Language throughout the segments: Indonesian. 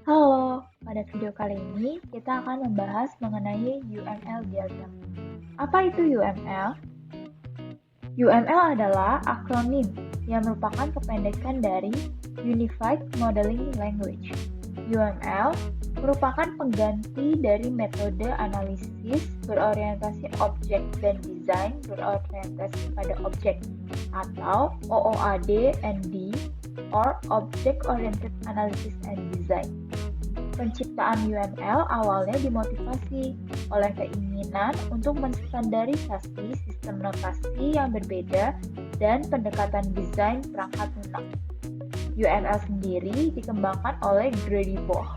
Halo, pada video kali ini kita akan membahas mengenai UML diagram. Apa itu UML? UML adalah akronim yang merupakan kependekan dari Unified Modeling Language. UML merupakan pengganti dari metode analisis berorientasi objek dan desain berorientasi pada objek atau OOAD&D or Object Oriented Analysis and Design. Penciptaan UML awalnya dimotivasi oleh keinginan untuk menstandarisasi sistem notasi yang berbeda dan pendekatan desain perangkat lunak. UML sendiri dikembangkan oleh Grady Boch,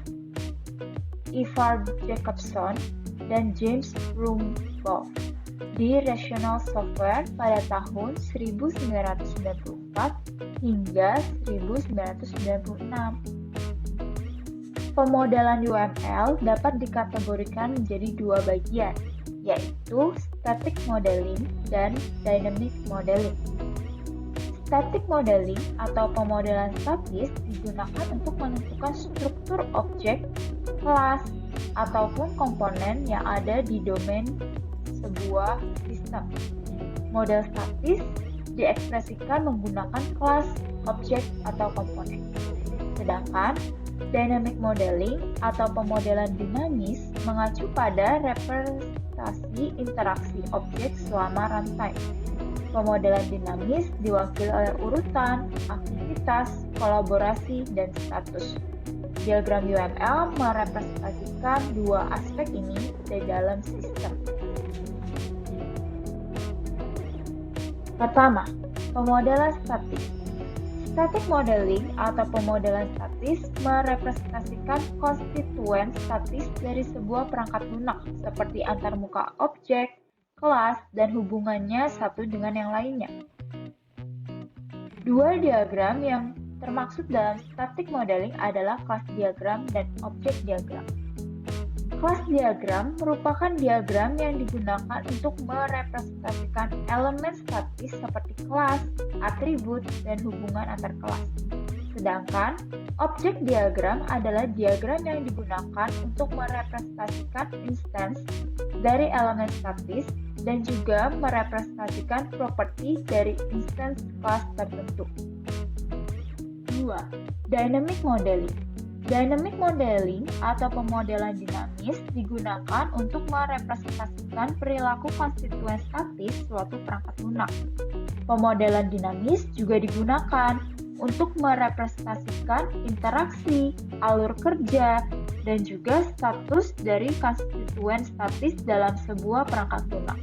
Ivar Jacobson, dan James Rumbaugh di Rational Software pada tahun 1994 hingga 1996. Pemodelan UML dapat dikategorikan menjadi dua bagian, yaitu static modeling dan dynamic modeling. Static modeling atau pemodelan statis digunakan untuk menentukan struktur objek, kelas, ataupun komponen yang ada di domain sebuah sistem. Model statis diekspresikan menggunakan kelas, objek, atau komponen. Sedangkan dynamic modeling atau pemodelan dinamis mengacu pada representasi interaksi objek selama runtime. Pemodelan dinamis diwakili oleh urutan, aktivitas, kolaborasi, dan status. Diagram UML merepresentasikan dua aspek ini di dalam sistem. Pertama, pemodelan statis. Static modeling atau pemodelan statis merepresentasikan konstituen statis dari sebuah perangkat lunak seperti antarmuka objek, kelas, dan hubungannya satu dengan yang lainnya. Dua diagram yang termaksud dalam static modeling adalah kelas diagram dan objek diagram. Kelas diagram merupakan diagram yang digunakan untuk merepresentasikan elemen statis seperti kelas, atribut, dan hubungan antar kelas. Sedangkan objek diagram adalah diagram yang digunakan untuk merepresentasikan instance dari elemen statis dan juga merepresentasikan properti dari instance kelas tertentu. 2. Dynamic modeling. Dynamic modeling atau pemodelan dinamis digunakan untuk merepresentasikan perilaku konstituen statis suatu perangkat lunak. Pemodelan dinamis juga digunakan untuk merepresentasikan interaksi, alur kerja, dan juga status dari konstituen statis dalam sebuah perangkat lunak.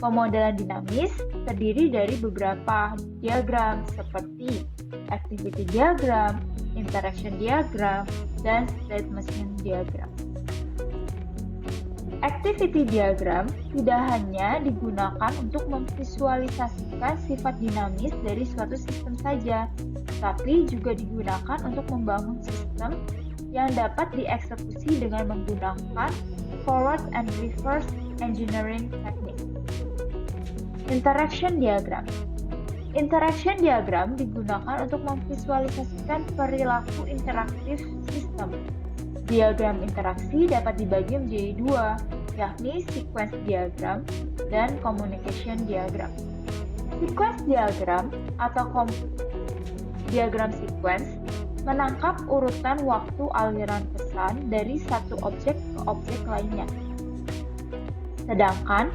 Pemodelan dinamis terdiri dari beberapa diagram seperti activity diagram, interaction diagram, dan state machine diagram. Activity diagram tidak hanya digunakan untuk memvisualisasikan sifat dinamis dari suatu sistem saja, tetapi juga digunakan untuk membangun sistem yang dapat dieksekusi dengan menggunakan forward and reverse engineering teknik. Interaction diagram. Interaction diagram digunakan untuk memvisualisasikan perilaku interaktif sistem. Diagram interaksi dapat dibagi menjadi dua, yakni sequence diagram dan communication diagram. Sequence diagram atau diagram sequence menangkap urutan waktu aliran pesan dari satu objek ke objek lainnya. Sedangkan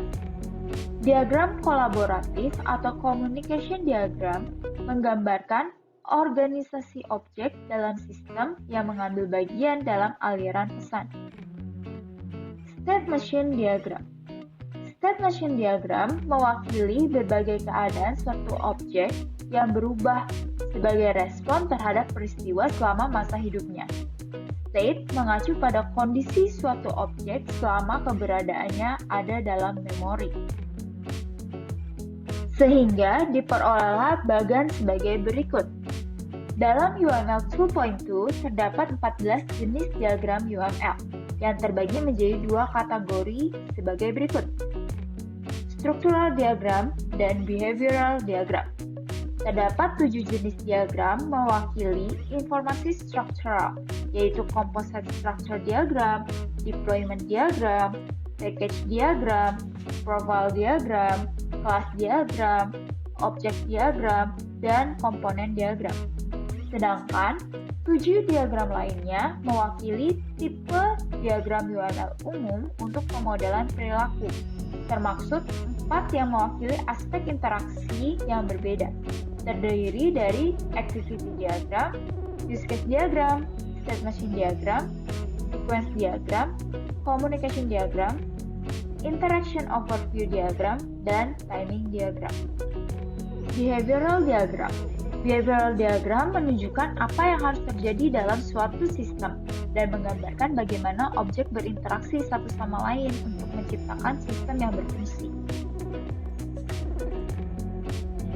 diagram kolaboratif atau communication diagram menggambarkan organisasi objek dalam sistem yang mengambil bagian dalam aliran pesan. State machine diagram. State machine diagram mewakili berbagai keadaan suatu objek yang berubah sebagai respon terhadap peristiwa selama masa hidupnya. State mengacu pada kondisi suatu objek selama keberadaannya ada dalam memori, sehingga diperolehlah bagan sebagai berikut. Dalam UML 2.2 terdapat 14 jenis diagram UML yang terbagi menjadi dua kategori sebagai berikut: structural diagram dan behavioral diagram. Terdapat 7 jenis diagram mewakili informasi struktural, yaitu composite structure diagram, deployment diagram, package diagram, profile diagram, class diagram, object diagram, dan komponen diagram. Sedangkan 7 diagram lainnya mewakili tipe diagram UML umum untuk pemodelan perilaku, termaksud 4 yang mewakili aspek interaksi yang berbeda, terdiri dari activity diagram, use case diagram, state machine diagram, sequence diagram, communication diagram, interaction overview diagram, dan timing diagram. Behavioral diagram. Behavioral diagram menunjukkan apa yang harus terjadi dalam suatu sistem dan menggambarkan bagaimana objek berinteraksi satu sama lain untuk menciptakan sistem yang berfungsi.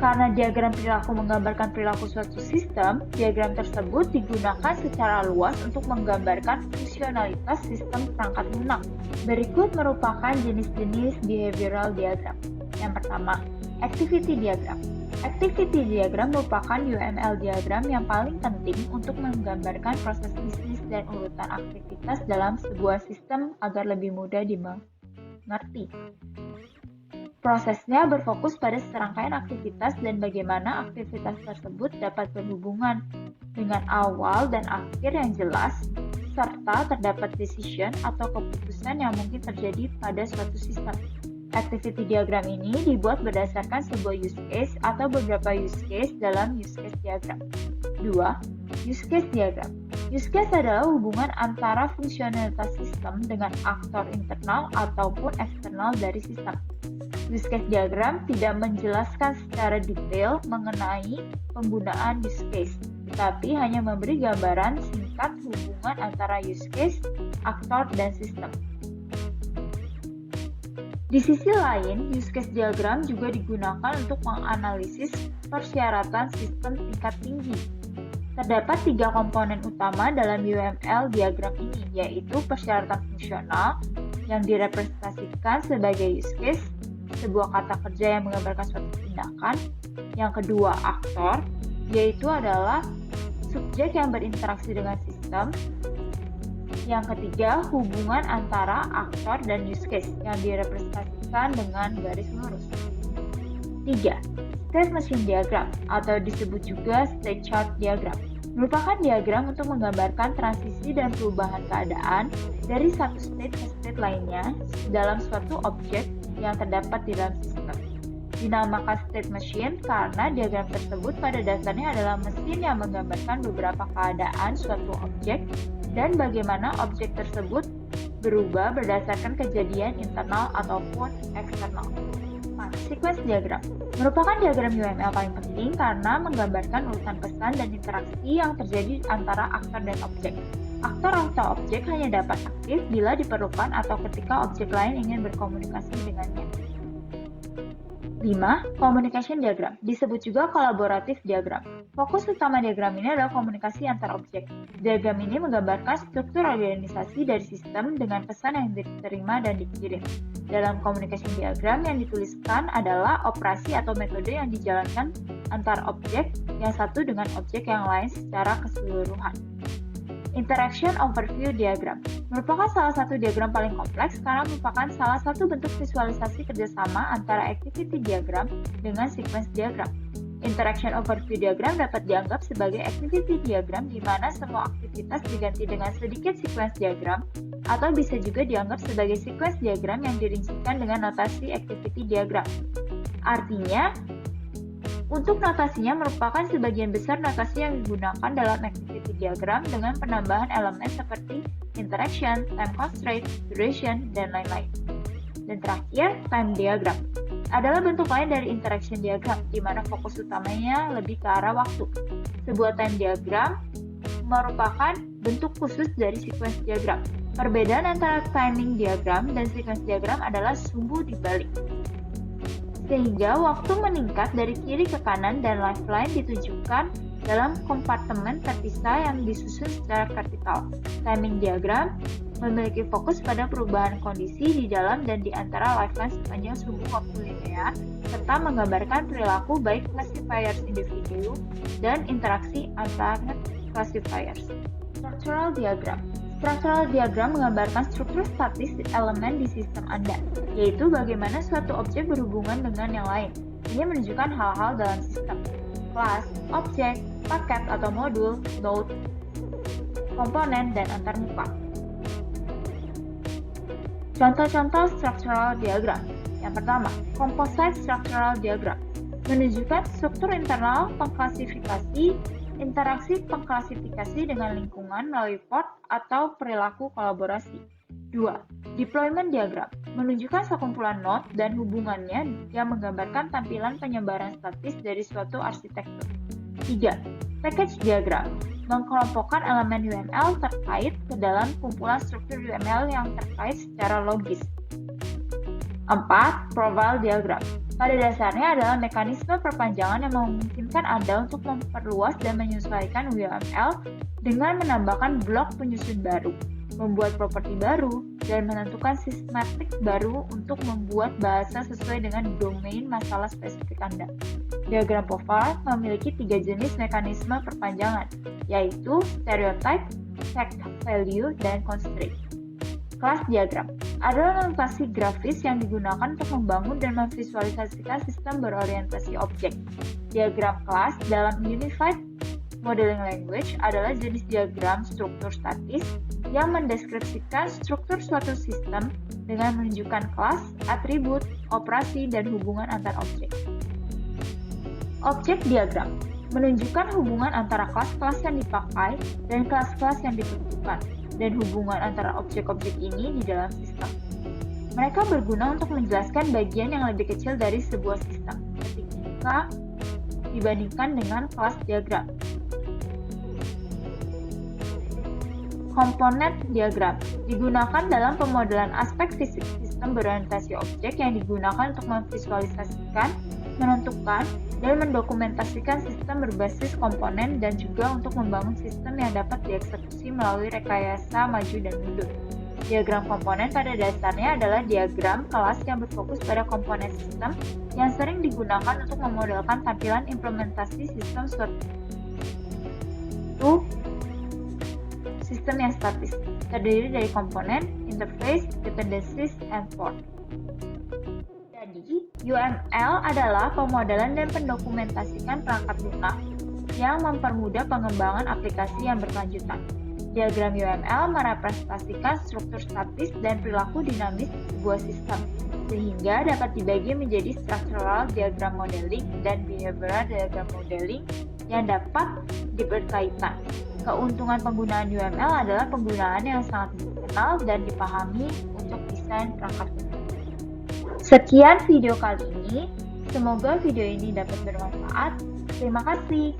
Karena diagram perilaku menggambarkan perilaku suatu sistem, diagram tersebut digunakan secara luas untuk menggambarkan fungsionalitas sistem perangkat lunak. Berikut merupakan jenis-jenis behavioral diagram. Yang pertama, activity diagram. Activity diagram merupakan UML diagram yang paling penting untuk menggambarkan proses bisnis dan urutan aktivitas dalam sebuah sistem agar lebih mudah dimengerti. Prosesnya berfokus pada serangkaian aktivitas dan bagaimana aktivitas tersebut dapat berhubungan dengan awal dan akhir yang jelas, serta terdapat decision atau keputusan yang mungkin terjadi pada suatu sistem. Activity diagram ini dibuat berdasarkan sebuah use case atau beberapa use case dalam use case diagram. 2. Use case diagram. Use case adalah hubungan antara fungsionalitas sistem dengan aktor internal ataupun eksternal dari sistem. Use case diagram tidak menjelaskan secara detail mengenai penggunaan use case, tetapi hanya memberi gambaran singkat hubungan antara use case, aktor, dan sistem. Di sisi lain, use case diagram juga digunakan untuk menganalisis persyaratan sistem tingkat tinggi. Terdapat 3 komponen utama dalam UML diagram ini, yaitu persyaratan fungsional yang direpresentasikan sebagai use case, sebuah kata kerja yang menggambarkan suatu tindakan. Yang kedua, aktor, yaitu adalah subjek yang berinteraksi dengan sistem. Yang ketiga, hubungan antara aktor dan use case yang direpresentasikan dengan garis lurus. 3. State machine diagram atau disebut juga state chart diagram merupakan diagram untuk menggambarkan transisi dan perubahan keadaan dari satu state ke state lainnya dalam suatu objek yang terdapat di dalam sistem. Dinamakan state machine karena diagram tersebut pada dasarnya adalah mesin yang menggambarkan beberapa keadaan suatu objek dan bagaimana objek tersebut berubah berdasarkan kejadian internal ataupun eksternal. Sequence diagram merupakan diagram UML paling penting karena menggambarkan urutan pesan dan interaksi yang terjadi antara aktor dan objek. Aktor atau objek hanya dapat aktif bila diperlukan atau ketika objek lain ingin berkomunikasi dengannya. 5. Communication diagram, disebut juga kolaboratif diagram. Fokus utama diagram ini adalah komunikasi antar objek. Diagram ini menggambarkan struktur organisasi dari sistem dengan pesan yang diterima dan dikirim. Dalam communication diagram yang dituliskan adalah operasi atau metode yang dijalankan antar objek yang satu dengan objek yang lain secara keseluruhan. Interaction Overview Diagram merupakan salah satu diagram paling kompleks karena merupakan salah satu bentuk visualisasi kerjasama antara activity diagram dengan sequence diagram. Interaction Overview Diagram dapat dianggap sebagai activity diagram di mana semua aktivitas diganti dengan sedikit sequence diagram, atau bisa juga dianggap sebagai sequence diagram yang dirincikan dengan notasi activity diagram. Artinya, untuk notasinya merupakan sebagian besar notasi yang digunakan dalam activity diagram dengan penambahan elemen seperti interaction, time constraint, duration, dan lain-lain. Dan terakhir, time diagram adalah bentuk lain dari interaction diagram, di mana fokus utamanya lebih ke arah waktu. Sebuah time diagram merupakan bentuk khusus dari sequence diagram. Perbedaan antara timing diagram dan sequence diagram adalah sumbu dibalik. Sehingga waktu meningkat dari kiri ke kanan dan lifeline ditunjukkan dalam kompartemen terpisah yang disusun secara vertikal. Timing diagram memiliki fokus pada perubahan kondisi di dalam dan di antara lifeline sepanjang sumbu waktu linear, serta menggambarkan perilaku baik classifiers individu dan interaksi antar classifiers. Structural diagram. Structural diagram menggambarkan struktur statis elemen di sistem Anda, yaitu bagaimana suatu objek berhubungan dengan yang lain. Ini menunjukkan hal-hal dalam sistem: kelas, objek, paket atau modul, node, komponen, dan antarmuka. Contoh-contoh structural diagram. Yang pertama, composite structural diagram menunjukkan struktur internal pengklasifikasi, interaksi pengklasifikasi dengan lingkungan melalui port atau perilaku kolaborasi. 2. Deployment diagram menunjukkan sekumpulan node dan hubungannya yang menggambarkan tampilan penyebaran statis dari suatu arsitektur. 3. Package diagram mengkelompokkan elemen UML terkait ke dalam kumpulan struktur UML yang terkait secara logis. 4. Profile diagram pada dasarnya adalah mekanisme perpanjangan yang memungkinkan Anda untuk memperluas dan menyesuaikan UML dengan menambahkan blok penyusun baru, membuat properti baru, dan menentukan sistematik baru untuk membuat bahasa sesuai dengan domain masalah spesifik Anda. Diagram profile memiliki 3 jenis mekanisme perpanjangan, yaitu stereotype, set value, dan constraint. Kelas diagram adalah notasi grafis yang digunakan untuk membangun dan memvisualisasikan sistem berorientasi objek. Diagram kelas dalam Unified Modeling Language adalah jenis diagram struktur statis yang mendeskripsikan struktur suatu sistem dengan menunjukkan kelas, atribut, operasi, dan hubungan antar objek. Objek diagram menunjukkan hubungan antara kelas-kelas yang dipakai dan kelas-kelas yang ditentukan, dan hubungan antara objek-objek ini di dalam sistem. Mereka berguna untuk menjelaskan bagian yang lebih kecil dari sebuah sistem ketika dibandingkan dengan kelas diagram. Komponen diagram digunakan dalam pemodelan aspek fisik sistem berorientasi objek yang digunakan untuk memvisualisasikan, menentukan, dan mendokumentasikan sistem berbasis komponen dan juga untuk membangun sistem yang dapat dieksekusi melalui rekayasa maju dan mundur. Diagram komponen pada dasarnya adalah diagram kelas yang berfokus pada komponen sistem yang sering digunakan untuk memodelkan tampilan implementasi sistem suatu sistem yang statis, terdiri dari komponen, interface, dependencies, and port. Jadi, UML adalah pemodelan dan pendokumentasikan perangkat lunak yang mempermudah pengembangan aplikasi yang berkelanjutan. Diagram UML merepresentasikan struktur statis dan perilaku dinamis sebuah sistem, sehingga dapat dibagi menjadi structural diagram modeling dan behavioral diagram modeling yang dapat diberkaitan. Keuntungan penggunaan UML adalah penggunaan yang sangat dikenal dan dipahami untuk desain perangkat lunak. Sekian video kali ini, semoga video ini dapat bermanfaat. Terima kasih.